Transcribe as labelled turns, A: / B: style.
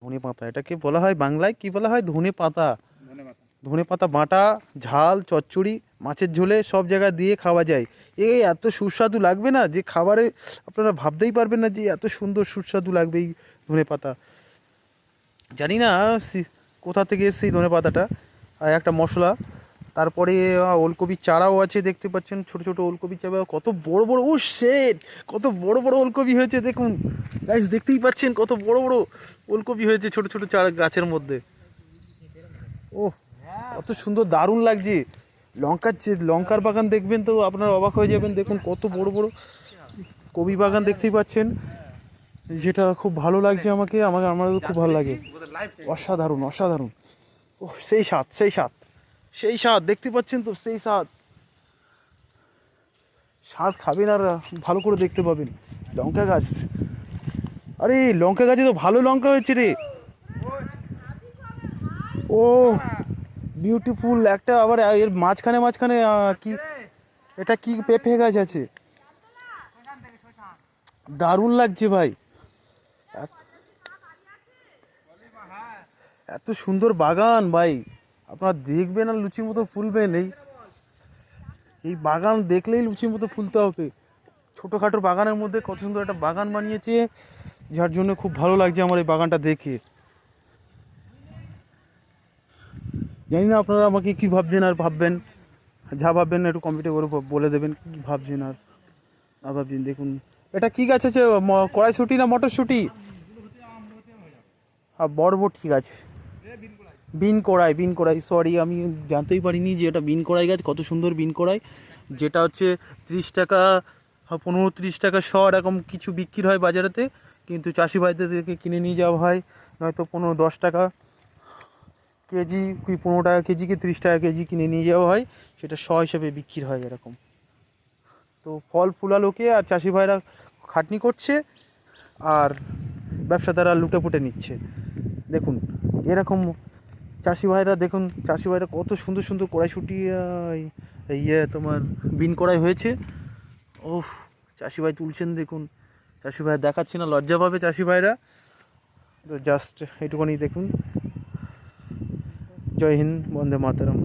A: ধনে পাতা, এটাকে বলা হয় বাংলায় কি বলা হয়? ধনে পাতা। ধনে পাতা বাটা, ঝাল, চচ্চড়ি, মাছের ঝোলে সব জায়গায় দিয়ে খাওয়া যায়। এত সুস্বাদু লাগবে না যে খাবারে আপনারা ভাবতেই পারবেন না যে এত সুন্দর সুস্বাদু লাগবে এই ধনে পাতা। জানি না কোথা থেকে এসছে এই ধনে পাতাটা। আর একটা মশলা। তারপরে ওলকপির চারাও আছে, দেখতে পাচ্ছেন ছোট ছোট ওলকপির চারা, কত বড় বড়, ও শেট, কত বড় বড় ওলকপি হয়েছে দেখুন গাইস, দেখতেই পাচ্ছেন কত বড় বড় ওলকপি হয়েছে ছোট ছোট চারা গাছের মধ্যে। ও কত সুন্দর, দারুণ লাগছে। লঙ্কার বাগান দেখবেন তো আপনারা অবাক হয়ে যাবেন, দেখুন কত বড় বড় কপি বাগান দেখতেই পাচ্ছেন, যেটা খুব ভালো লাগছে আমারও খুব ভালো লাগে। অসাধারণ অসাধারণ। ও সেই স্বাদ, সেই স্বাদ, সেই স্বাদ, দেখতে পাচ্ছেন তো সেই স্বাদ। স্বাদ খাবেন আর ভালো করে দেখতে পাবেন। লঙ্কা গাছ, আরে লঙ্কা গাছে তো ভালো লঙ্কা হয়েছে রে। ও বিউটিফুল একটা, আবার এর মাঝখানে মাঝখানে কি এটা, কি পেঁপে গাছ আছে, দারুণ লাগছে ভাই। এত এত সুন্দর বাগান ভাই, আপনারা দেখবেন আর লুচির মতো ফুলবেন। এই এই বাগান দেখলেই লুচির মতো ফুলতে হবে। ছোটোখাটো বাগানের মধ্যে কত সুন্দর একটা বাগান বানিয়েছে, যার জন্য খুব ভালো লাগছে আমার এই বাগানটা দেখে। জানি না আপনারা আমাকে কী ভাবছেন আর ভাববেন, যা ভাববেন একটু কমেন্টে করে বলে দেবেন কী ভাবছেন আর না ভাবছেন। দেখুন এটা কী গাছ আছে, কড়াইশুঁটি না মটরশুঁটি? আর বরবটি গাছ, বিন কড়াই, সরি আমি জানতেই পারিনি যে এটা বিন কড়াই গাছ। কত সুন্দর বিন কড়াই, যেটা হচ্ছে 30 টাকা, 15-30 টাকা শ এরকম কিছু বিক্রি হয় বাজারেতে, কিন্তু চাষি ভাইদের থেকে কিনে নিয়ে যাওয়া হয়, নয়তো 15-10 টাকা কেজি, কি 15 টাকা কেজি, কি 30 টাকা কেজি কিনে নিয়ে যাওয়া হয়, সেটা শ হিসেবে বিক্রি হয় এরকম। তো ফল ফুলালোকে আর চাষি ভাইরা খাটনি করছে, আর ব্যবসাদাররা লুটেপুটে নিচ্ছে। দেখুন এরকম চাষি ভাইরা, দেখুন চাষি ভাইরা কত সুন্দর সুন্দর কড়াইশুঁটি, তোমার বিন কড়াই হয়েছে। ও চাষি ভাই তুলছেন, দেখুন চাষি ভাই দেখাচ্ছে না, লজ্জা পাবে চাষি ভাইরা। তো জাস্ট এইটুকুনি দেখুন। জয় হিন্দ, বন্দে মাতরম।